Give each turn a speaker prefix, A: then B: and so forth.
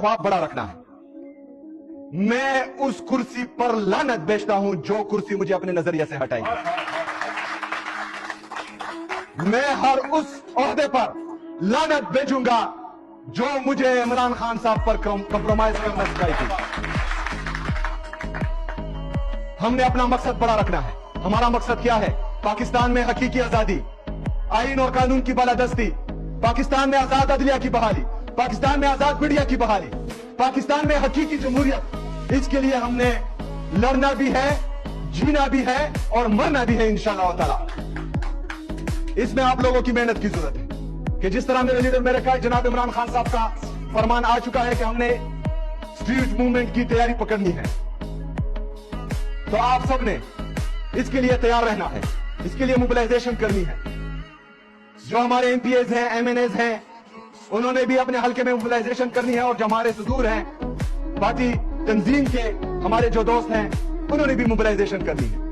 A: ख्वाब बड़ा रखना है। मैं उस कुर्सी पर लानत बेचता हूं जो कुर्सी मुझे अपने नजरिए से हटाई। मैं हर उस ओहदे पर लानत बेचूंगा जो मुझे इमरान खान साहब पर कंप्रोमाइज करना सिखाई थी। हमने अपना मकसद बड़ा रखना है। हमारा मकसद क्या है? पाकिस्तान में हकीकी आजादी, आईन और कानून की बालादस्ती, पाकिस्तान में आजाद अदलिया की बहाली, पाकिस्तान में आजाद मीडिया की बहाली, पाकिस्तान में हकीकी जमहूरियत। इसके लिए हमने लड़ना भी है, जीना भी है और मरना भी है इंशाअल्लाह ताला। इसमें आप लोगों की मेहनत की जरूरत है कि जिस तरह मेरे लीडर मेरे कहा जनाब इमरान खान साहब का फरमान आ चुका है कि हमने स्ट्रीट मूवमेंट की तैयारी पकड़नी है, तो आप सबने इसके लिए तैयार रहना है, इसके लिए मोबिलाइजेशन करनी है। जो हमारे एमपीएस हैं, एमएनएस हैं, उन्होंने भी अपने हल्के में मोबिलाइजेशन करनी है और जो हमारे सुदूर हैं पार्टी तंजीम के हमारे जो दोस्त हैं, उन्होंने भी मोबिलाइजेशन करनी है।